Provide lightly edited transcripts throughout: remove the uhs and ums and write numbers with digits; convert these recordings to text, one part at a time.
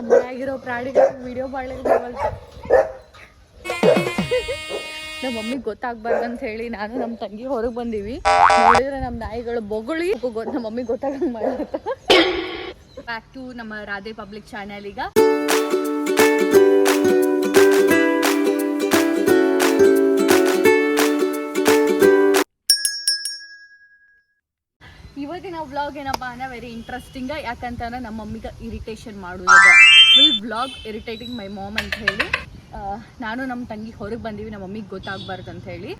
ನಮ್ಮ ಮನೆಯಾಗಿರೋ ಪ್ರಾಣಿಗಳು ವಿಡಿಯೋ ಮಾಡ್ಲಿಕ್ಕೆ ಬರಲ್ತು. ನಮ್ಮ ಮಮ್ಮಿಗೆ ಗೊತ್ತಾಗ್ಬಾರ್ದು ಅಂತ ಹೇಳಿ ನಾನು ನಮ್ಮ ತಂಗಿ ಹೊರಗೆ ಬಂದೀವಿ. ನೋಡಿದ್ರೆ ನಮ್ಮ ನಾಯಿಗಳು ಬೊಗಳಿ ನಮ್ಮ ಮಮ್ಮಿಗೆ ಗೊತ್ತಾಗಂಗೆ ಮಾಡುತ್ತೆ. ಬ್ಯಾಕ್ ಟು ನಮ್ಮ ರಾಧೆ ಪಬ್ಲಿಕ್ ಚಾನೆಲ್. ಈಗ ಇವತ್ತಿನ ವ್ಲಾಗ್ ಏನಪ್ಪ ಅಂದ್ರೆ ವೆರಿ ಇಂಟ್ರೆಸ್ಟಿಂಗ್. ಯಾಕಂತಂದ್ರೆ ನಮ್ಮ ಮಮ್ಮಿಗೆ ಇರಿಟೇಷನ್ ಮಾಡೋದು full vlog irritating my mom ಅಂತ ಹೇಳಿ ನಾನು ನಮ್ಮ ತಂಗಿ ಹೊರಗೆ ಬಂದೀವಿ ನಮ್ಮ ಮಮ್ಮಿಗೆ ಗೊತ್ತಾಗಬಾರ್ದು ಅಂತ ಹೇಳಿ.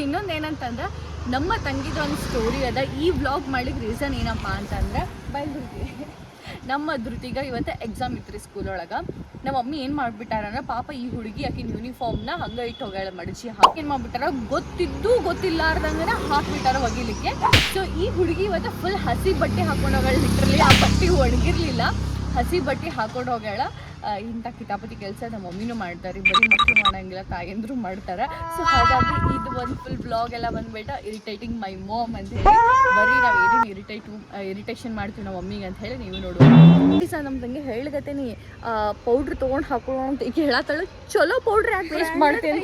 ಇನ್ನೊಂದು ಏನಂತಂದ್ರೆ ನಮ್ಮ ತಂಗಿದು ಒಂದು ಸ್ಟೋರಿ ಅದ. ಈ ವ್ಲಾಗ್ ಮಾಡ್ಲಿಕ್ಕೆ ರೀಸನ್ ಏನಪ್ಪ ಅಂತಂದ್ರೆ ನಮ್ಮ ಧೃತಿಗೆ ಇವತ್ತು ಎಕ್ಸಾಮ್ ಇತ್ತು ರೀ ಸ್ಕೂಲೊಳಗೆ. ನಮ್ಮ ಮಮ್ಮಿ ಏನು ಮಾಡಿಬಿಟ್ಟಾರಂದ್ರೆ ಪಾಪ ಈ ಹುಡುಗಿ ಆಕಿನ ಯೂನಿಫಾರ್ಮ್ನ ಹಂಗೆ ಇಟ್ಟು ಹೋಗ್ಯಾಳ ಮಡಚಿ ಹಾಕಿ ಏನು ಮಾಡಿಬಿಟ್ಟಾರ ಗೊತ್ತಿದ್ದು ಗೊತ್ತಿಲ್ಲಾರ್ದಂಗೆ ಹಾಕ್ಬಿಟ್ಟಾರ ಒಗಿಲಿಕ್ಕೆ. ಸೊ ಈ ಹುಡುಗಿ ಇವತ್ತು ಫುಲ್ ಹಸಿ ಬಟ್ಟೆ ಹಾಕೊಂಡು ಹೋಗ್ಯಾಳ. ಲಿಟ್ರಲಿ ಆ ಬಟ್ಟೆ ಒಣಗಿರ್ಲಿಲ್ಲ, ಹಸಿ ಬಟ್ಟೆ ಹಾಕೊಂಡು ಹೋಗ್ಯಾಳ. ಇಂಥ ಕಿತಾಪತಿ ಕೆಲಸ ನಮ್ಮ ಮಮ್ಮಿನೂ ಮಾಡ್ತಾರೆ, ಬರೀ ಮಕ್ಕಳು ಮಾಡೋಂಗಿಲ್ಲ ತಾಯಂದ್ರು ಮಾಡ್ತಾರೆ. ಸೊ ಹಾಗಾಗಿ ಇದು ಒಂದು ಫುಲ್ ಬ್ಲಾಗ್ ಎಲ್ಲ ಬಂದ್ಬಿಟ್ಟು ಇರಿಟೇಟಿಂಗ್ ಮೈ ಮಾಮ್ ಅಂತ ಹೇಳಿ ಬರೀ ನಾವು ಏನೇನು ಇರಿಟೇಷನ್ ಮಾಡ್ತೀವಿ ನಮ್ಮ ಮಮ್ಮಿಗೆ ಅಂತ ಹೇಳಿ ನೀವು ನೋಡುವ. ಸಹ ನಮ್ಮ ತಂಗಿ ಹೇಳ್ಗತ್ತೇನಿ ಪೌಡ್ರ್ ತೊಗೊಂಡು ಹಾಕೊಳ್ಳೋ ಅಂತ ಈಗ ಹೇಳತ್ತಳ. ಚಲೋ ಪೌಡ್ರ್ ಯಾಕೆ ವೇಸ್ಟ್ ಮಾಡ್ತೀನಿ,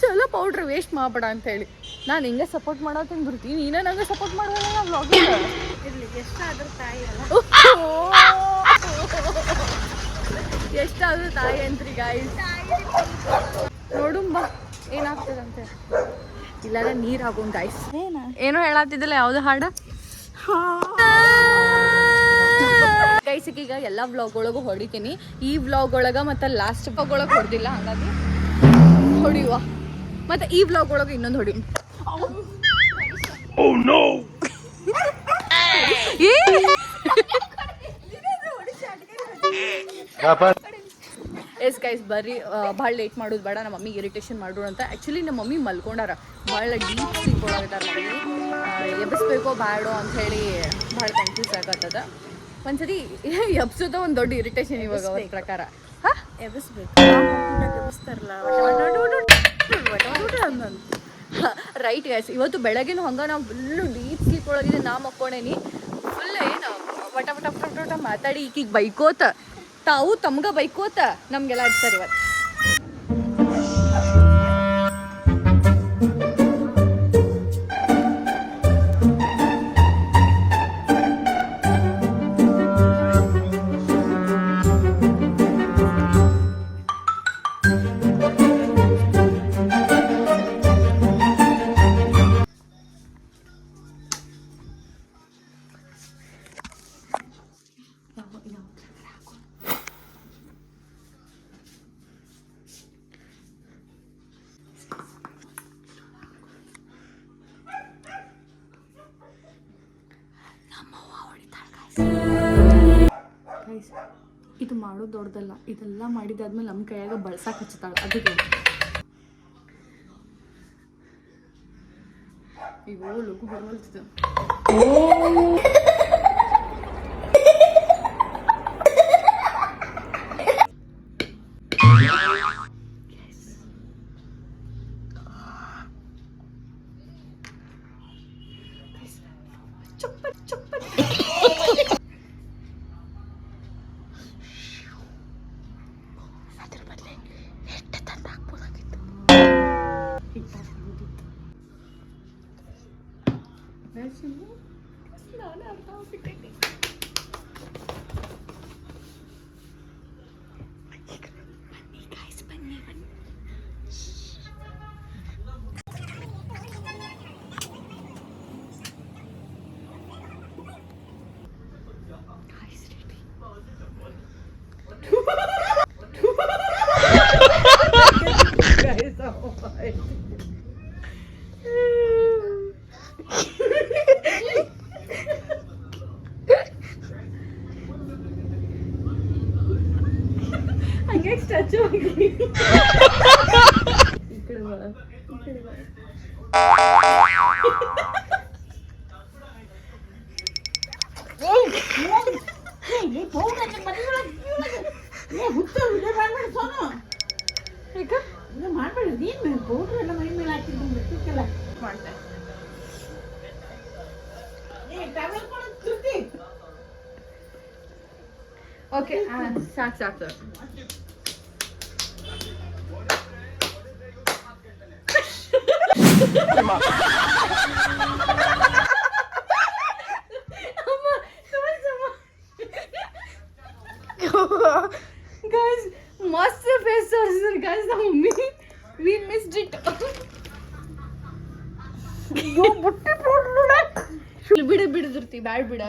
ಚಲೋ ಪೌಡ್ರ್ ವೇಸ್ಟ್ ಮಾಡಬೇಡ ಅಂತ ಹೇಳಿ ನಾನು ಹಿಂಗೆ ಸಪೋರ್ಟ್ ಮಾಡೋತೀನಿ. ಬರ್ತೀನಿ ನೀನೇ ನಂಗೆ ಸಪೋರ್ಟ್ ಮಾಡೋಲ್ಲ ನಾವು ವ್ಲಾಗಿಂಗ್ ಇರಲಿ. ಎಷ್ಟಾದ್ರೂ ತಾಯಿ ಅಲ್ಲ, ಎಷ್ಟಾದ್ರೂ ತಾಯಿ ಅಂತ್ರಿ ಗಾಯ್ಸ್. ನೋಡುಂಬ ಏನಾಗ್ತದಂತೆ. ಇಲ್ಲಾಂದ್ರೆ ನೀರು ಹಾಕೊಂಡು ಗಾಯ್ಸ್. ಏನೋ ಹೇಳತ್ತಿದ್ದಲ್ಲ, ಯಾವ್ದು ಹಾಡು ಗೈಸ್. ಈಗ ಎಲ್ಲ ವ್ಲಾಗ್ ಒಳಗೂ ಹೊಡಿತೀನಿ. ಈ ವ್ಲಾಗ್ ಒಳಗೆ ಮತ್ತು ಲಾಸ್ಟ್ ವ್ಲಾಗ್ ಒಳಗೆ ಹೊಡೆದಿಲ್ಲ, ಹಂಗಾಗಿ ಹೊಡಿಯುವ. ಮತ್ತು ಈ ವ್ಲಾಗ್ ಒಳಗೆ ಇನ್ನೊಂದು ಹೊಡಿ. ಎಸ್ ಗೈಸ್ ಬರ್ರಿ, ಭಾಳ ಲೇಟ್ ಮಾಡೋದು ಬೇಡ, ನಮ್ಮ ಮಮ್ಮಿಗೆ ಇರಿಟೇಷನ್ ಮಾಡೋಣ ಅಂತ. ಆ್ಯಕ್ಚುಲಿ ನಮ್ಮ ಮಮ್ಮಿ ಮಲ್ಕೊಂಡಾರ, ಭಾಳ ಡೀಪ್ ಸ್ಲೀಪ್ ಒಳಗಿದಾರ. ಮಮ್ಮಿ ಎಬ್ಬಿಸ್ಬೇಕೋ ಬೇಡೋ ಅಂಥೇಳಿ ಭಾಳ ಕನ್ಫ್ಯೂಸ್ ಆಗತ್ತದ. ಒಂದ್ಸರಿ ಎಬ್ಸೋದ ಒಂದು ದೊಡ್ಡ ಇರಿಟೇಷನ್ ಇವಾಗ ಅವ್ರ ಪ್ರಕಾರ. ಹಾಂ ಎಬ್ಬಿಸ್ಬೇಕು, ಎಬ್ಬಿಸ್ತಾರಲ್ಲ ರೈಟ್ ಗೈಸ್. ಇವತ್ತು ಬೆಳಗ್ಗೆನೂ ಹಂಗೆ ನಾವು ಫುಲ್ಲು ಡೀಪ್ ಸ್ಲೀಪ್ ಒಳಗಿದೆ. ನಾ ಮಕ್ಕೊಂಡೇನಿ ಫುಲ್ ಏನು ವಟ ವಟ ವಟ ವಟ ಮಾತಾಡಿ ಈಕಿಗೆ ಬೈಕೋತ, ತಾವು ತಮ್ಗೆ ಬೈಕೋತ ನಮಗೆಲ್ಲ ಇರ್ತಾರೆ ಇವತ್ತು. ಇದು ಮಾಡೋದು ದೊಡ್ಡದಲ್ಲ, ಇದೆಲ್ಲ ಮಾಡಿದಾದ್ಮೇಲೆ ನಮ್ಮ ಕೈಯಾಗ ಬಳಸಕ್ಕೆ ಹಚ್ಚತಾಳೆ. ಅದಕ್ಕೆ ಇವು ಲಗು ಬರುವಲ್ತಿದ್ದು. ನಾನು ಅರ್ಥ ಹೋಗ್ಬಿಟ್ಟೈತಿ. ಬನ್ನಿ ಬನ್ನಿ ಹಂಗೆ ಸ್ಟ್ಯಾಚು ಆಗಿ ಈ ಕಡೆ ಬಾ, ಈ ಕಡೆ ಬಾ. ಮಾಡ್ಬೇಡ ನೀನ್ ಪೌಡ್ರ್ ಎಲ್ಲ ಮೈ ಮೇಲೆ ಹಾಕಿದ್ದು ಬಿಟ್ಟಿಲ್ಲ ಮಾಡ್ತೆ. ಓಕೆ ಸಾಕು ಸಾಕು guys ಮಸ್ತ್ ಫೇಸ್ ತೋರಿಸಿದ್ರು guys ನಮ್ಮ ಮಮ್ಮಿ we missed it ಯೋ ಬುಟ್ಟಿ ನೋಡು ಬಿಡಿದಿರ್ತಿ ಬ್ಯಾಡ್ ಬಿಡ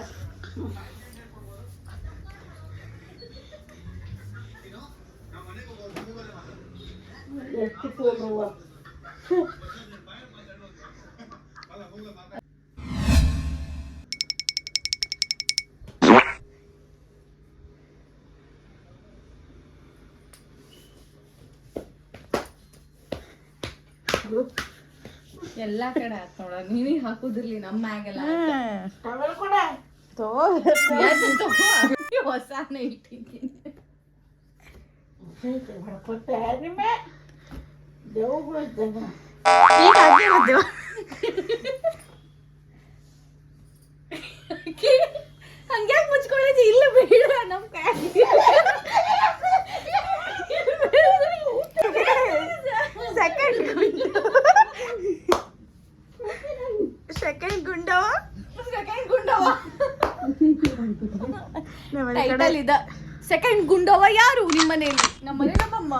ಎಷ್ಟು ಫೋಟೋವ ಎಲ್ಲಾ ಕಡೆ ಹಾಕ್ ನೋಡ ನೀನಿಗೆ ಹಾಕುದಿರ್ಲಿ ನಮ್ಮ ಮ್ಯಾಗೆಲ್ಲ ಹೊಸಾನ ಇಟ್ಟಿದ್ದೀನಿ ಹಂಗ್ಯಾಕ್ ಮುಚ್ಕೊಳ್ಳೋದು ಇಲ್ಲ ಬೇಡ ನಮ್ ಕೈ ಸೆಕೆಂಡ್ ಗುಂಡವ ಟೈಟಲ್ ಇದ ಸೆಕೆಂಡ್ ಗುಂಡವ ಯಾರು ನಿಮ್ಮ ಮನೆಯಲ್ಲಿ ನಮ್ಮ ಮನೆ ನಮ್ಮಮ್ಮ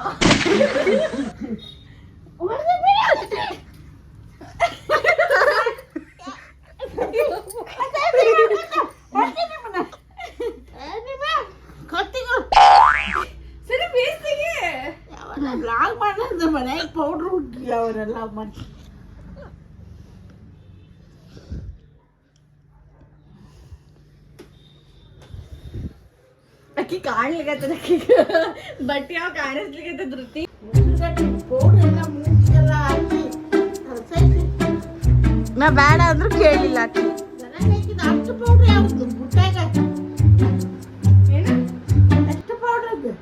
ಸರಿ ಬೇಸಿಗೆ ಬ್ಲಾಗ್ ಮಾಡೋದು ಮನೆಗೆ ಪೌಡ್ರ್ ಹುಡ್ಗಿ ಅವರೆಲ್ಲ ಮಾಡಿ ಅಕ್ಕಿ ಕಾಣ್ಲಿಕ್ಕತ್ತದ ಬಟ್ ಯಾವ ಕಾಣಿಸ್ಲಿಕ್ಕತ್ತದ ಧೃತಿ ನಾ ಬೇಡ ಅಂದ್ರೂ ಕೇಳಿಲ್ಲ ಅಕ್ಕಿ ಅಷ್ಟು ಪೌಡ್ರ್ ಯಾವ್ದು ಬುಟ್ಟಾಗ ಎಷ್ಟು ಪೌಡ್ರ್ ಅದು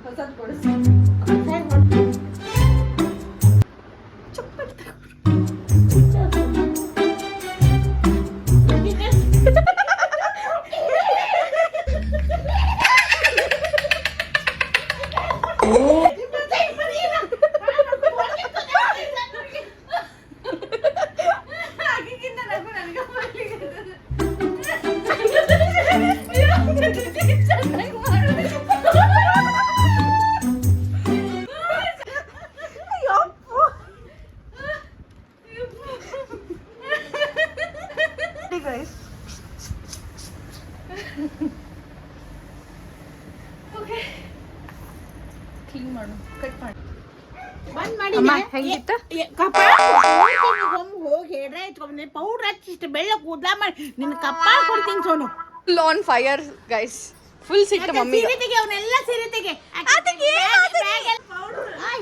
ಹೊಸದು ಕೊಡಿಸಿ ಕ್ಲೀನ್ ಮಾಡು ಕಟ್ ಮಾಡು ಹೆಂಗಿತ್ತ ಹೋಗಿ ಹೇಳ್ರೆ ಇಟ್ಕೊಂಡ್ರೆ ಪೌಡ್ರ್ ಹಚ್ಚಿಷ್ಟು ಬೆಳ್ಳ ಕೂದಲ ಮಾಡಿ ನಿನ್ನ ಕಪ್ಪ ಕೊಡ್ತೀನಿ Sonu full on fire guys full ಸಿಟ್ಟು ಮಮ್ಮಿ ಸೀರೆತೆಗೆ ಅವನ್ನೆಲ್ಲ ಸೀರೆತೆಗೆ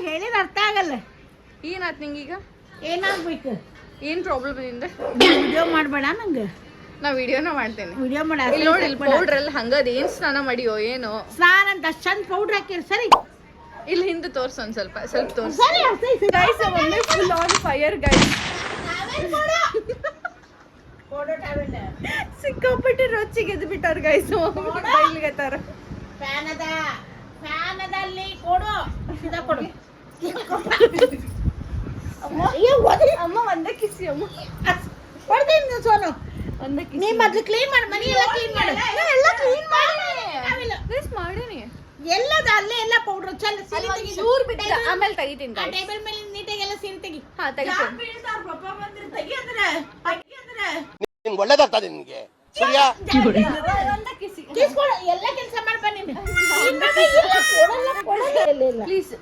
ಹೇಳಿದ ಅರ್ಥ ಆಗಲ್ಲ ಏನಾಯ್ತು ನಿಂಗೀಗ ಏನಾಗ್ಬೇಕು ಏನ್ ಪ್ರಾಬ್ಲಮ್ ಇದೆ ವಿಡಿಯೋ ಮಾಡಬೇಡ ನಂಗೆ ನಾ ವಿಡಿಯೋನ ಮಾಡ್ತೇನೆ ವಿಡಿಯೋ ಮಾಡ ನೋಡಿ ಪೌಡ್ರ್ ಎಲ್ಲ ಹಂಗದ ಏನ್ ಸ್ನಾನ ಮಾಡಿಯೋ ಏನೋ ಸ್ನಾನ ಅಂತ ಚಂದ ಪೌಡ್ರ್ ಹಾಕಿರಿ ಸರಿ ಇಲ್ಲಿ ಹಿಂದೆ ತೋರ್ಸು ಒಂದ್ ಸ್ವಲ್ಪ ತೋರ್ಸು ಗೈಸ್ ಒಮ್ಮೆ ಫುಲ್ ಆನ್ ಫೈರ್ ಗೈಸ್ ಸಿಕ್ಕಾಪಟ್ಟೆ ರೊಚ್ಚಿಗೆ ಎದ್ದು ಬಿಟ್ಟಾರ ಗೈಸ್ ಬೈಲಿಗತ್ತಾರ ಫ್ಯಾನದಲ್ಲಿ ಕೊಡು ಸೀದಾ ಕೊಡು ಅಮ್ಮ ಒಂದೇ ಕಿಸಿ ಅಮ್ಮ ಕೊಡ್ತೀನಿ ಸೋನು ಒಂದೇ ಕಿಸಿ ನೀ ಮೊದಲು ಕ್ಲೀನ್ ಮಾಡಿ ಮನಿ ಎಲ್ಲ ಕ್ಲೀನ್ ಮಾಡು ಎಲ್ಲ ಕ್ಲೀನ್ ಮಾಡೀನಿ ಎಲ್ಲದ ಅಲ್ಲೇ ಎಲ್ಲ ಪೌಡರ್ ಚಂದ ಸೀರೆ ತೆಗಿ ಚೂರ್ ಬಿಟ್ಟು ಆಮೇಲೆ ತೆಗಿತೀನಿ ಆ ಟೇಬಲ್ ಮೇಲೆ ನೀಟಾಗಿ ಎಲ್ಲ ಸೀರೆ ತೆಗಿ ಹಾ ತೆಗಿತೀನಿ ಬೀಳ್ತಾರ ಪಾಪ ಬಂದ್ರೆ ತೆಗಿ ಅಂದ್ರೆ ನಿಮಗೆ ಒಳ್ಳೆದಾಗ್ತದೆ ನಿಮಗೆ ಸರಿಯಾ ಕಿಸ್ ಕೊಡು ಎಲ್ಲ ಕೆಲಸ ಮಾಡ್ಬಾ ನೀನು ಕೊಡಲ್ಲ ಪ್ಲೀಸ್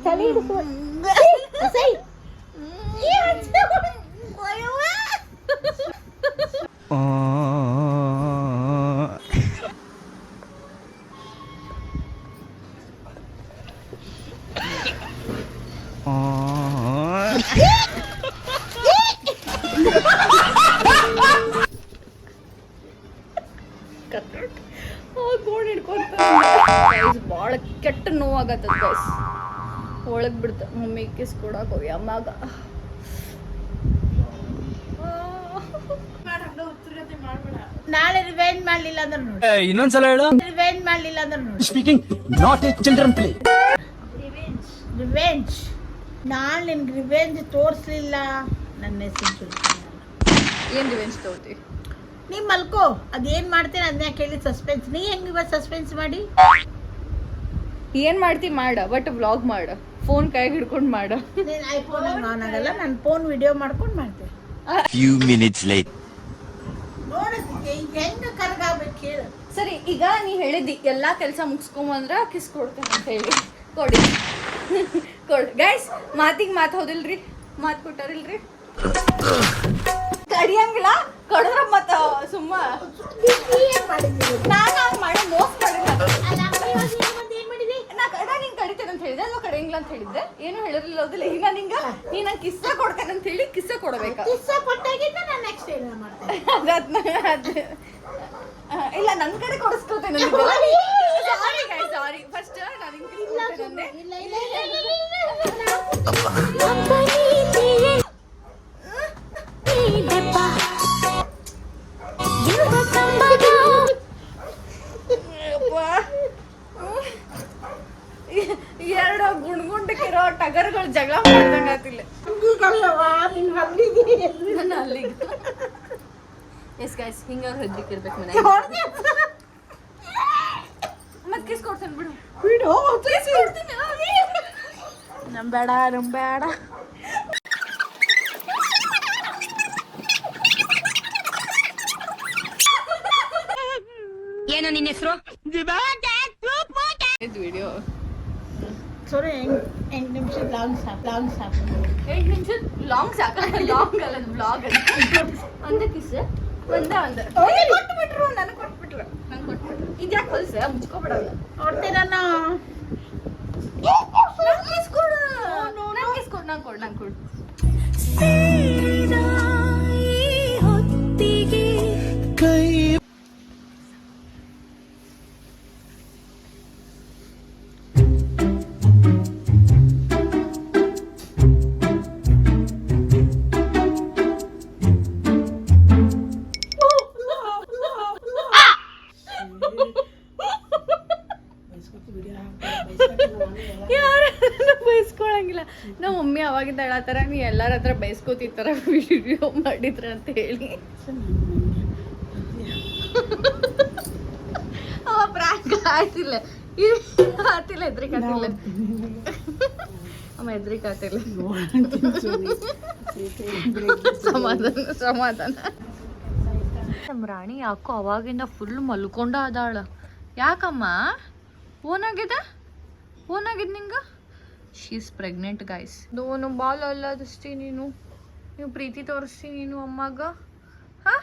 ತಲೆ ಹಿಡಿಸು ಸೈ ಭಾಳ ಕೆಟ್ಟ ನೋವಾಗತ್ತದ ಗೈಸ್ ಒಳಗ್ ಬಿಡ್ತ ಮಮ್ಮಿ ಕಿಸ್ ಕೊಡಕ್ ಹೋಗಿ ಅಮ್ಮಾಗ ಮಾಡ್ಬೇಡ ನಾಳೆ ರಿವೆಂಜ್ ಮಾಡ್ಲಿಲ್ಲ ಅಂದ್ರೆ ನೋಡಿ. ಇನ್ನೊಂದ್ಸಲ ಹೇಳು. ರಿವೆಂಜ್ ಮಾಡ್ಲಿಲ್ಲ ಅಂದ್ರೆ ನೋಡಿ. Speaking not A children play. Revenge ನಾಳೆ ನಿನ್ಗೆ ರಿವೆಂಜ್ ತೋರಿಸ್ಲಿಲ್ಲ ನನ್ನ ಹೆಸರು ಏನು ರಿವೆಂಜ್ ತಗೋತಿ? ನೀ ಮಲ್ಕೋ, ಅದೇನ್ ಮಾಡ್ತೀನಿ ಅದನ್ನ ಕೇಳಿ ಸಸ್ಪೆನ್ಸ್. ನೀ ಹೆಂಗ್ ಇವತ್ತು ಸಸ್ಪೆನ್ಸ್ ಮಾಡಿ ಏನು ಮಾಡ್ತಿ ಮಾಡ, ಬಟ್ ವ್ಲಾಗ್ ಮಾಡ, ಫೋನ್ ಕೈಗೆ ಹಿಡ್ಕೊಂಡು ಮಾಡ. ನೀನ್ ಐಫೋನ್ ಆನ್ ಆಗಲ್ಲ, ನಾನು ಫೋನ್ ವಿಡಿಯೋ ಮಾಡ್ಕೊಂಡು ಮಾಡ್ತೇನೆ. Few minutes late. ನೋಡೋದಕ್ಕೆ ಹೆಂಗ ಕರ್ಗಾಗ್ಬೇಕು ಹೇಳು. ಸರಿ, ಈಗ ನೀ ಹೇಳಿದ್ದಿ ಎಲ್ಲಾ ಕೆಲಸ ಮುಗಿಸ್ಕೊಂಬಂದ್ರ ಕಿಸ್ ಕೊಡ್ತೇನೆ ಅಂತ ಹೇಳಿ ಕೊಡಿ. ಕೊಡ್ ಗೈಸ್, ಮಾತಿಗೆ ಮಾತು ಹೌದಿಲ್ರಿ? ಮಾತು ಕೊಟ್ಟಾರಿಲ್ರಿ? ಕಡಿಯಂಗಿಲ್ಲ, ಕಡಿದ್ರ ಮತ್ತ ಸುಮ್ಮ ಏನ್ ಮಾಡಿದ್ದೀನಿ ನಾನು ಹಂಗೆ ಮಾಡಿ ಮೋಸ ಮಾಡಿಲ್ಲ. ಅಲ್ಲ, ಇವಾಗ ಮತ್ತೆ ಏನ್ ಮಾಡಿದಿ? ನಾನು ಹಿಂಗೆ ಕಡಿತೇನೆ ಅಂತ ಹೇಳಿದೆ, ಅಲ್ವಾ ಕಡಿಯಂಗಿಲ್ಲ ಅಂತ ಹೇಳಿದ್ದೆ, ಏನು ಹೇಳಿರಲಿಲ್ಲ ಹೌದಿಲ್ಲ. ಈಗ ನಾನು ಹಿಂಗೆ ನೀ ನಂಗೆ ಕಿಸ್ಸ ಕೊಡ್ತೇನೆ ಅಂತ ಹೇಳಿ ಕಿಸ್ಸ ಕೊಡ್ಬೇಕಾ? ಕಿಸ್ಸ ಕೊಟ್ಟಾಗಿಂದ ನಾನು ನೆಕ್ಸ್ಟ್ ಏನ ಮಾಡ್ತೇನೆ. ಇಲ್ಲ, ನನ್ನ ಕಡೆ ಕೊಡಿಸ್ಕೋತೇನೆ. ಸಾರಿ ಗೈಸ್, ಸಾರಿ. ಫಸ್ಟ್ ನಾನು ಹಿಂಗೆ ಕಿಸ್ ಕೊಡ್ತೇನೆ. ಇಲ್ಲ ಇಲ್ಲ ಇಲ್ಲ ಎರಡು ಗುಂಡ್ಗುಂಡಕ್ಕಿರೋ ಟಗರ್ಗಳು ಜಗಳ ಮಾಡ್ದಂಗ ಆತಿಲ್ಲ ನನ್ನ ಅಲ್ಲಿಗೆ. ಎಸ್ ಗೈಸ್, ಹಿಂಗ ಅವ್ರು ಹೆದ್ರಿಕೆ ಇರ್ಬೇಕು ಮನೆ. ಮತ್ತೆ ಕಿಸ್ ಕೊಡ್ತೇನೆ ಬಿಡು. ಬಿಡು, ಕಿಸ್ ಕೊಡ್ತೀನಿ. ನಂಬೇಡ ನಂಬೇಡ. ಏನು ನಿನ್ನ ಹೆಸರು? ಇದು ವಿಡಿಯೋ ಸಾರಿ, 8 ನಿಮಿಷ ಲಾಂಗ್ ಸಾಕು. 8 ನಿಮಿಷ ಲಾಂಗ್ ಸಾಕ? ಲಾಂಗ್ ಅಲ್ಲ, ಬ್ಲಾಗ್ ಅದು. ಒಂದ ಕಿಸ್ ಕೊಟ್ಬಿಟ್ರು, ನನಗೆ ಕೊಟ್ಬಿಟ್ರು. ಇದ್ಯಾಕೆ ಹೊಲ್ಸ ಮುಚ್ಕೋಬಿಡಲ್ಲ. ನೋಡ್ತೀರಣ್ಣ, ಕಿಸ್ ಕೊಡು, ಕಿಸ್ ಕೊಡು, ನಂಗೆ ಕೊಡು, ನಂಗೆ ಕೊಡು. ಬೈಸ್ಕೊಳಂಗಿಲ್ಲ. ನಮ್ಮ ಮಮ್ಮಿ ಅವಾಗಿಂದ ಹೇಳತ್ತಾರ, ನೀ ಎಲ್ಲಾರ ಹತ್ರ ಬೈಸ್ಕೋತಿರ್ತಾರ ವಿಡಿಯೋ ಮಾಡಿದ್ರ ಅಂತ ಹೇಳಿ. ಅವ ಪ್ರಾಂಕ್ ಆಯ್ತಿಲ್ಲ, ಆತಿಲ್ಲ, ಹೆದ್ರಿಕೆ ಆತಿಲ್ಲ. ಅಮ್ಮ ಹೆದ್ರಿಕೆ ಆತಿಲ್ಲ. ಸಮಾಧಾನ. ನಮ್ಮ ರಾಣಿ ಯಾಕೋ ಅವಾಗಿಂದ ಫುಲ್ ಮಲ್ಕೊಂಡ ಅದಾಳ. ಯಾಕಮ್ಮ? ಓನಾಗಿದ್ ನಿಂಗ? She is pregnant guys. ನೋನು ಬಾಲ್ ಅಲ್ಲದಸ್ತಿ ನೀನು ಪ್ರೀತಿ ತೋರಿಸ್ತಿ ನೀನು ಅಮ್ಮಗೆ. ಹಾಂ,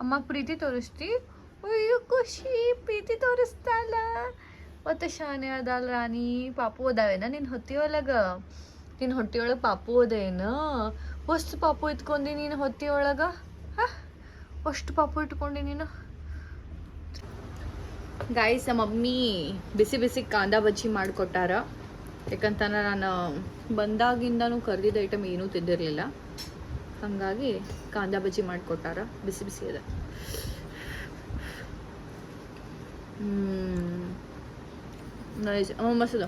ಅಮ್ಮಗೆ ಪ್ರೀತಿ ತೋರಿಸ್ತಿ? ಅಯ್ಯೋ ಖುಷಿ, ಪ್ರೀತಿ ತೋರಿಸ್ತಾಳ. ಮತ್ತೆ ಶಾನೆ ಅದಲ್ಲ ರಾಣಿ. ಪಾಪು ಅದಾವೇನ ನಿನ್ನ ಹೊತ್ತಿಯೊಳಗೆ? ನಿನ್ನ ಹೊಟ್ಟಿಯೊಳಗೆ ಪಾಪು ಅದೇನ? ಅಷ್ಟು ಪಾಪು ಇಟ್ಕೊಂಡಿ ನೀನು ಹೊತ್ತಿಯೊಳಗೆ? ಹಾಂ, ಅಷ್ಟು ಪಾಪು ಇಟ್ಕೊಂಡಿ ನೀನು? ಗಾಯ್ಸ್, ನಮ್ಮ ಮಮ್ಮಿ ಬಿಸಿ ಬಿಸಿ ಕಾಂದ ಬಜ್ಜಿ ಮಾಡಿಕೊಟ್ಟಾರ. ಯಾಕಂತಂದ್ರೆ ನಾನು ಬಂದಾಗಿಂದನೂ ಕರ್ದಿದ್ದ ಐಟಮ್ ಏನೂ ತಿಂದಿರಲಿಲ್ಲ, ಹಾಗಾಗಿ ಕಾಂದ ಬಜ್ಜಿ ಮಾಡಿಕೊಟ್ಟಾರ. ಬಿಸಿ ಬಿಸಿ ಇದೆ. ನೈಸ್. ಮಸ್ದ.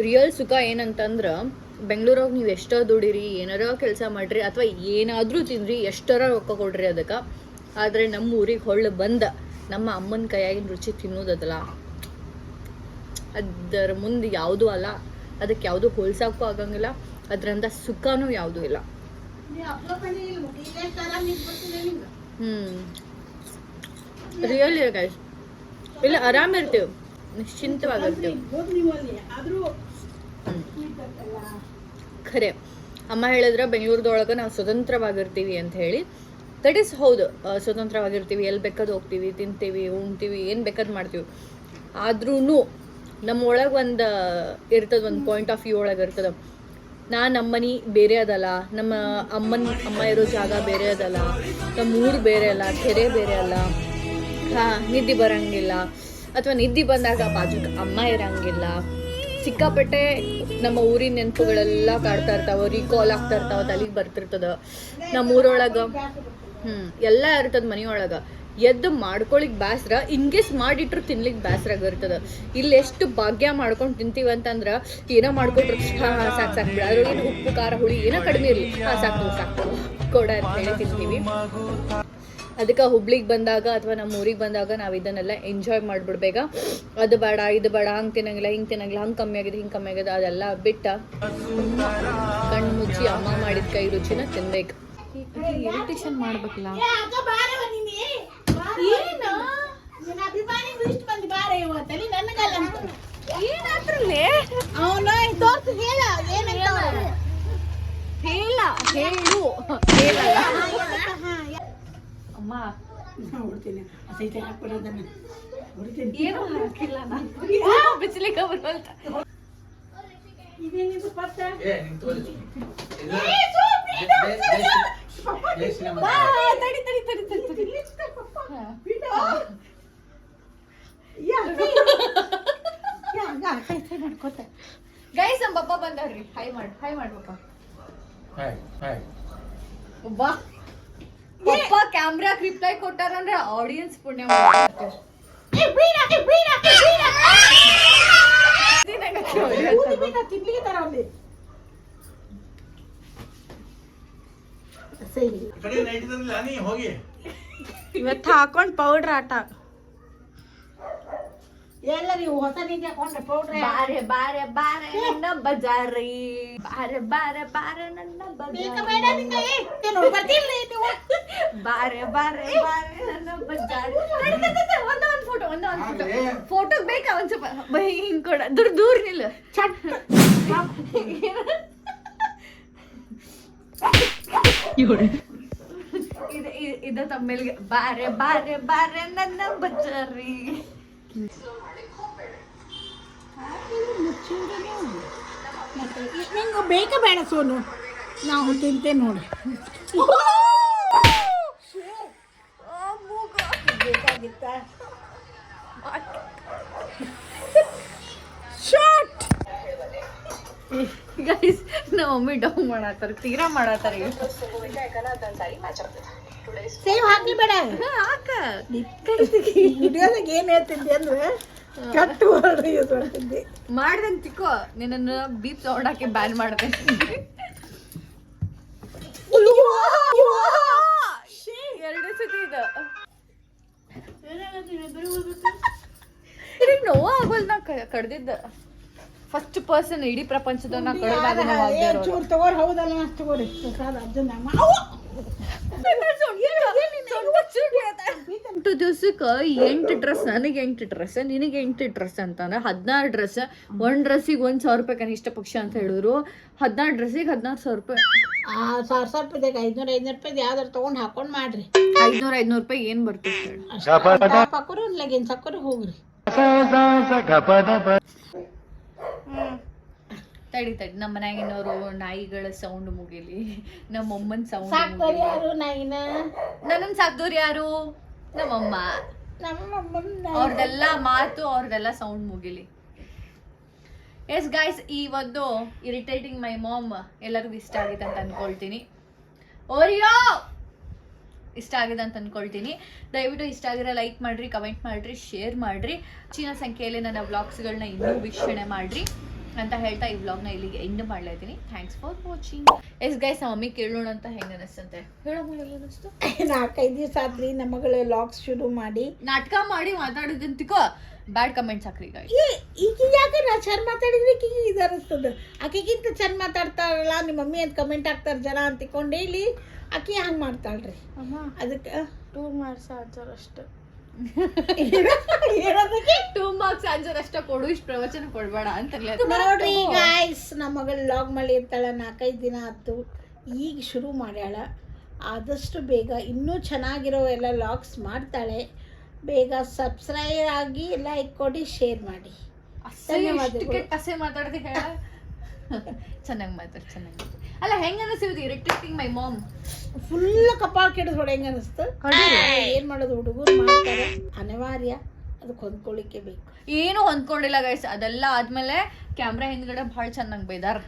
ರಿಯಲ್ ಸುಖ ಏನಂತಂದ್ರೆ, ಬೆಂಗಳೂರಾಗ ನೀವು ಎಷ್ಟೋ ದುಡಿರಿ, ಏನಾರ ಕೆಲಸ ಮಾಡಿರಿ, ಅಥವಾ ಏನಾದರೂ ತಿನ್ನಿರಿ, ಎಷ್ಟರ ರೊಕ್ಕ ಕೊಡ್ರಿ ಅದಕ್ಕೆ, ಆದರೆ ನಮ್ಮ ಊರಿಗೆ ಹೊಳ್ಳು ಬಂದ ನಮ್ಮ ಅಮ್ಮನ ಕೈಯಾಗಿನ ರುಚಿ ತಿನ್ನೋದಲ್ಲ, ಅದರ ಮುಂದೆ ಯಾವುದೂ ಅಲ್ಲ. ಅದಕ್ಕೆ ಯಾವುದೂ ಹೋಲ್ಸೋಕ್ಕೂ ಆಗಂಗಿಲ್ಲ. ಅದರಂಥ ಸುಖನೂ ಯಾವುದೂ ಇಲ್ಲ. ರಿಯಲಿ ಗೈಸ್, ಇಲ್ಲ ಆರಾಮಿರ್ತೀವಿ, ನಿಶ್ಚಿಂತವಾಗಿರ್ತೀವಿ. ಖರೆ ಅಮ್ಮ ಹೇಳಿದ್ರೆ ಬೆಂಗಳೂರದೊಳಗೆ ನಾವು ಸ್ವತಂತ್ರವಾಗಿರ್ತೀವಿ ಅಂತ ಹೇಳಿ. ದಟ್ ಈಸ್ ಹೌದು, ಸ್ವತಂತ್ರವಾಗಿರ್ತೀವಿ, ಎಲ್ಲಿ ಬೇಕಾದ್ ಹೋಗ್ತೀವಿ, ತಿಂತೀವಿ, ಉಣ್ತೀವಿ, ಏನು ಬೇಕಾದ್ ಮಾಡ್ತೀವಿ. ಆದ್ರೂ ನಮ್ಮ ಒಳಗೆ ಒಂದು ಇರ್ತದೆ, ಒಂದು ಪಾಯಿಂಟ್ ಆಫ್ ವ್ಯೂ ಒಳಗೆ ಇರ್ತದೆ. ನಮ್ಮ ಮನೆ ಬೇರೆ ಅದಲ್ಲ, ನಮ್ಮ ಅಮ್ಮ ಇರೋ ಜಾಗ ಬೇರೆ ಅದಲ್ಲ, ನಮ್ಮ ಊರು ಬೇರೆ ಅಲ್ಲ, ಕೆರೆ ಬೇರೆ ಅಲ್ಲ. ನಿದ್ದೆ ಬರೋಂಗಿಲ್ಲ, ಅಥವಾ ನಿದ್ದೆ ಬಂದಾಗ ಬಾಜು ಅಮ್ಮ ಇರೋಂಗಿಲ್ಲ. ಸಿಕ್ಕಾಪಟ್ಟೆ ನಮ್ಮ ಊರಿನ ನೆನಪುಗಳೆಲ್ಲ ಕಾಡ್ತಾ ಇರ್ತಾವ, ರೀಕಾಲ್ ಆಗ್ತಾ ಇರ್ತಾವ, ತಲೆಗೆ ಬರ್ತಿರ್ತದ. ನಮ್ಮ ಊರೊಳಗ ಎಲ್ಲ ಇರ್ತದ ಮನೆಯೊಳಗ. ಎದ್ದು ಮಾಡ್ಕೊಳಿಕ್ ಬ್ಯಾಸ್ರ, ಇನ್ಕೇಸ್ ಮಾಡಿಟ್ರು ತಿನ್ಲಿಕ್ಕೆ ಬ್ಯಾಸ್ರ ಆಗಿರ್ತದ. ಇಲ್ಲಿ ಎಷ್ಟು ಭಾಗ್ಯ ಮಾಡ್ಕೊಂಡು ತಿಂತೀವಿ ಅಂತಂದ್ರ ಏನೋ ಮಾಡ್ಕೊಟ್ರು ಸಾಕು ಸಾಕು ಬಿಡ, ಅದ್ರೊಳಗೆ ಉಪ್ಪು ಖಾರ ಹುಳಿ ಏನೋ ಕಡಿಮೆ ಇರಲಿ, ಸಾಕು ಸಾಕು ಕೊಡ ಅಂತ ಹೇಳಿ ತಿಂತೀವಿ. ಅದಕ್ಕೆ ಹುಬ್ಳಿಗೆ ಬಂದಾಗ ಅಥವಾ ನಮ್ಮ ಊರಿಗೆ ಬಂದಾಗ ನಾವು ಇದನ್ನೆಲ್ಲ ಎಂಜಾಯ್ ಮಾಡಿಬಿಡ್ಬೇಕ. ಅದು ಬೇಡ ಇದು ಬೇಡ, ಹಂಗೆ ತಿನ್ನಂಗಿಲ್ಲ ಹಿಂಗೆ ತಿನ್ನಂಗಿಲ್ಲ, ಹಂಗೆ ಕಮ್ಮಿ ಆಗಿದೆ ಹಿಂಗೆ ಕಮ್ಮಿ ಆಗಿದೆ ಅದೆಲ್ಲ ಬಿಟ್ಟ ಕಣ್ಣು ಮುಚ್ಚಿ ಅಮ್ಮ ಮಾಡಿದ ಕೈ ರುಚಿನ ತಿನ್ಬೇಕು. ಇರಿಟೇಷನ್ ಮಾಡ್ಬೇಕಿಲ್ಲ. ಅಭಿಮಾನಿ ಇಷ್ಟು ಮಂದಿ ಬಾರ ಇವತ್ತಲ್ಲಿ ನನಗಲ್ಲ ಏನಾದ್ರಲ್ಲೇ ಅವನು ತೋರ್ಸು ಹೇಳ ಏನಂತ ಹೇಳ ಹೇಳು ಹೇಳಲ್ಲ ಅಮ್ಮ. ಹೊಡ್ತೀನಿ ಸೈತೆ ಹಾಕ್ಬಿಡೋದನ್ನ ಹೊಡ್ತೀನಿ. ಏನು ಹಾಕಿಲ್ಲ ನಾನು ಬಿಸಿಲಿಗೆ ಬರುವಂತ. ಇದೇನಿದು ಪತ್ತ ಗೈಸ್ ನಮ್ಮ ಪಪ್ಪ ಬಂದಾರ್ರಿ, ಹೈ ಮಾಡ್ಬೇಕ. ಒಬ್ಬ ಪಪ್ಪ ಕ್ಯಾಮ್ರಾ ರಿಪ್ಲೈ ಕೊಟ್ಟಾರಂದ್ರೆ ಆಡಿಯನ್ಸ್ ಪುಣ್ಯ ಮಾಡ್ತಾರೆ. ತಿನ್ಲಿಕ್ಕೆ ತರ ಇವತ್ತು ಹಾಕೊಂಡ್ ಪೌಡ್ರ್ ಆಟ ಎಲ್ಲ ನೀವು ಹೊಸ ನೀತಿ ಹಾಕೊಂಡ್ರೆ ಪೌಡ್ರೆ ಬಾರೆ ಬಾರೆ ಬಾರೆ ನನ್ನ ಬಜಾರಿ, ಬಾರೆ ಬಾರೆ ಬಾರೆ ನನ್ನ ಬಜಾರಿ, ಬಾರೆ ಬಾರೆ ಬಾರೆ ನನ್ನ ಬಜಾರಿ. ಒಂದೊಂದು ಫೋಟೋ ಬೇಕಾ ಒಂದ್ ಸ್ವಲ್ಪ ಹಿಂಗ್ ಕೊಡ, ದೂರ ನಿಲ್ಲ ಚಟ್. ಇದು ತಮ್ಮೇಲ್ಗೆ ಬಾರೆ ಬಾರೆ ಬಾರೆ ನನ್ನ ಬಜಾರಿ. ನಿಂಗೆ ಬೇಕ ಬೇಡ ಸೋನು, ನಾವು ತಿಂತೇವೆ ನೋಡಿ. ಬೇಕಾಗಿತ್ತ ಗೈಸ್ ನಮ್ಮ ಮಮ್ಮಿ ಡೌನ್ ಮಾಡತ್ತಾರ, ತೀರಾ ಮಾಡತ್ತಾರ. ಸೇವ್ ಹಾಕ್ಲಿ ಬೇಡ ಹಾಕ ವಿಡಿಯೋದಾಗ ಏನು ಹೇಳ್ತಿದ್ದೆ ಅಂದ್ರೆ ಕಟ್ಟು ಯೂಸ್ ಮಾಡ್ತಿದ್ದೆ. ಮಾಡ್ದಂಗ್ ತಿಕ್ಕೋ, ನಿನ್ನ ಬೀಪ್ ಸೌಂಡ್ ಹಾಕಿ ಬ್ಯಾನ್ ಮಾಡ್ತೇನೆ. ಎರಡು ಸತಿ ಇದು ಇದಕ್ಕೆ ನೋವು ಆಗೋಲ್. ನಾ ಕಡ್ದಿದ್ದ ಫಸ್ಟ್ ಪರ್ಸನ್ ಇಡೀ ಪ್ರಪಂಚದ ನಾ ಕಡ್ದ. ಚೂರು ತಗೋರಿ, ಹೌದಲ್ಲ ಅಷ್ಟು ತಗೋರಿ. ಅರ್ಜುನ ಎಂಟು ದಿವ್ಸಕ್ಕೆ 8 ಡ್ರೆಸ್, ನನಗೆ 8 ಡ್ರೆಸ್, ನಿನಗೆ 8 ಡ್ರೆಸ್ ಅಂತಾನೆ 16 ಡ್ರೆಸ್. ಒಂದು ಡ್ರೆಸ್ಸಿಗೆ 1,000 ರೂಪಾಯಿ ಕನಿಷ್ಠ ಪಕ್ಷ ಅಂತ ಹೇಳಿದ್ರು. 16 ಡ್ರೆಸ್ಸಿಗೆ 16,000 ರೂಪಾಯಿ. 1,000 ರೂಪಾಯಿದಾಗ 500 ರೂಪಾಯಿ ಯಾವ್ದಾರು ತಗೊಂಡ್ ಹಾಕೊಂಡ್ ಮಾಡ್ರಿ. 500 ರೂಪಾಯಿ ಏನ್ ಬರ್ತದೆ? ಹಾಕೋರು ಲಗಿನ್ ಸಾಕೋರು ಹೋಗ್ರಿ. ತಡಿ ನಮ್ಮ ಮನ್ಯಾಗಿನವರು ನಾಯಿಗಳ ಸೌಂಡ್ ಮುಗಿಲಿ, ನಮ್ಮ ಅಮ್ಮನ ಸೌಂಡ್ ಸಾಕ್ತಾರೆ ಯಾರು ನಾಯಿನ? ನನ್ನನ್ ಸಾಕ್ದವ್ರು ಯಾರು? ನಮ್ಮಮ್ಮ. ಅವ್ರದೆಲ್ಲ ಮಾತು, ಅವ್ರದೆಲ್ಲ ಸೌಂಡ್ ಮುಗಿಲಿ. ಎಸ್ ಗೈಸ್, ಈ ಒಂದು ಇರಿಟೇಟಿಂಗ್ ಮೈ ಮಾಮ್ ಎಲ್ಲರಿಗೂ ಇಷ್ಟ ಆಗಿದೆ ಅಂತ ಅನ್ಕೊಳ್ತೀನಿ. ಓರಿಯೋ ಇಷ್ಟ ಆಗಿದೆ ಅಂತ ಅನ್ಕೊಳ್ತೀನಿ. ದಯವಿಟ್ಟು ಇಷ್ಟ ಆಗಿರೋ ಲೈಕ್ ಮಾಡ್ರಿ, ಕಮೆಂಟ್ ಮಾಡ್ರಿ, ಶೇರ್ ಮಾಡ್ರಿ. ಹೆಚ್ಚಿನ ಸಂಖ್ಯೆಯಲ್ಲಿ ನನ್ನ ವ್ಲಾಗ್ಸ್ಗಳನ್ನ ಇನ್ನೂ ವೀಕ್ಷಣೆ ಮಾಡ್ರಿ ಅಂತ ಹೇಳ್ತಾ ಈ ವ್ಲಾಗ್ನ ಇಲ್ಲಿಗೆ ಎಂಡ್ ಮಾಡ್ಲಾ ಇದ್ದೀನಿ. Thanks for watching. Yes guys, ನಮ್ಮ ಮಮ್ಮಿ ಕೇಳೋಣ ಅಂತ ಹೆಂಗೆ ಅನಿಸ್ತಂತೆ ಹೇಳಮ್ಮ. ಅನಿಸ್ತು 4-5 ದಿವಸ ಆತ್ರಿ ನಮ್ಮ ಮಗಳ ಲಾಗ್ಸ್ ಶುರು ಮಾಡಿ. ನಾಟಕ ಮಾಡಿ ಮಾತಾಡಿದಂತಿಕೋ ಬ್ಯಾಡ್ ಕಮೆಂಟ್ಸ್ ಹಾಕ್ರಿ ಗೈಸ್. ಈಗ ಯಾಕೆ ನಾ ಚಂದ ಮಾತಾಡಿದ್ರೆ ಈಗ ಇದು ಅನಿಸ್ತದ. ಆಕೆಗಿಂತ ಚಂದ ಮಾತಾಡ್ತಾರಲ್ಲ ನಿಮ್ಮ ಮಮ್ಮಿ ಅಂತ ಕಮೆಂಟ್ ಹಾಕ್ತಾರ ಜನ ಅಂತಿಕೊಂಡು ಹೇಳಿ ಆಕೆ ಹಂಗೆ ಮಾಡ್ತಾಳ್ರಿ. ಅದಕ್ಕೆ 2 ಮಾರ್ಕ್ಸ್ ಆನ್ಸರ್ ಅಷ್ಟೇ. 2 ಮಾರ್ಕ್ಸ್ ಆನ್ಸರ್ ಅಷ್ಟ ಕೊಡು, ಇಷ್ಟು ಪ್ರವಚನ ಕೊಡ್ಬೇಡ ಅಂತ ನೋಡ್ರಿ ಗೈಸ್. ನಮ್ಮ ಮಗಳು ಲಾಗ್ ಮಾಡಿ ಇರ್ತಾಳ 4-5 ದಿನ ಆಯ್ತು, ಈಗ ಶುರು ಮಾಡ್ಯಾಳ. ಆದಷ್ಟು ಬೇಗ ಇನ್ನೂ ಚೆನ್ನಾಗಿರೋ ಎಲ್ಲ ಲಾಗ್ಸ್ ಮಾಡ್ತಾಳೆ. ಬೇಗ ಸಬ್ಸ್ಕ್ರೈಬ್ ಆಗಿ, ಲೈಕ್ ಕೊಡಿ, ಶೇರ್ ಮಾಡಿ. ಅಸೆ ಮಾತಾಡ್ದೆ ಹೇಳ. ಚೆನ್ನಾಗಿ ಮಾತಾಡ್, ಚೆನ್ನಾಗಿ. ಅಲ್ಲ ಹೆಂಗ ಅನಿಸಿದ್ರು ಇರಿಟೇಟಿಂಗ್ ಮೈ ಮಾಮ್? ಫುಲ್ ಕಪಾಳ ಕೆಡದ್ ಹೊಡೆ ಹೆಂಗ ಅನಿಸ್ತು. ಏನ್ ಮಾಡೋದು, ಹುಡುಗರು ಮಾಡ್ತಾರೆ, ಅನಿವಾರ್ಯ. ಅದಕ್ಕೆ ಹೊಂದ್ಕೊಳ್ಳಿಕ್ಕೆ ಬೇಕು. ಏನು ಹೊಂದ್ಕೊಂಡಿಲ್ಲ ಗೈಸ್. ಅದೆಲ್ಲ ಆದ್ಮೇಲೆ ಕ್ಯಾಮ್ರಾ ಹಿಂದ್ಗಡೆ ಭಾಳ ಚೆನ್ನಾಗಿ ಬೈದಾರ.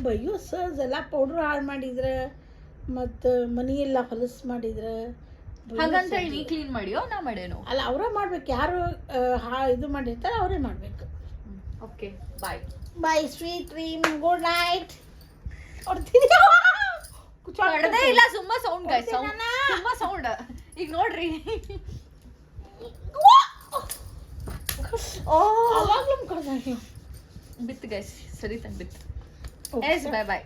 ಬಯ್ಯೋ ಸರ್ ಎಲ್ಲ ಪೌಡ್ರ್ ಹಾಳು ಮಾಡಿದ್ರೆ ಮತ್ತು ಮನೆಯೆಲ್ಲ ಹೊಲಸು ಮಾಡಿದ್ರೆ ಹಾಗಂತೇಳಿ ನೀ ಕ್ಲೀನ್ ಮಾಡಿಯೋ ನಾ ಮಾಡೇನು? ಅಲ್ಲ, ಅವರೇ ಮಾಡ್ಬೇಕು. ಯಾರು ಇದು ಮಾಡಿರ್ತಾರೆ ಅವರೇ ಮಾಡಬೇಕು. ಓಕೆ ಬಾಯ್ ಬಾಯ್, ಸ್ವೀಟ್ ಡ್ರೀಮ್, ಗುಡ್ ನೈಟ್. ಕಡದೇ ಇಲ್ಲ, ಸುಮ್ಮ ಸೌಂಡ್ ಗೈಸ್, ಸುಮ್ಮ ಸೌಂಡ್. ಈಗ ನೋಡ್ರಿ ಅವಾಗ್ಲೂ ಬಿತ್ತು ಗೈಸ್, ಸರಿ ತಂಗ್ ಬಿತ್ತು. ಎಸ್ ಬಾಯ್ ಬಾಯ್.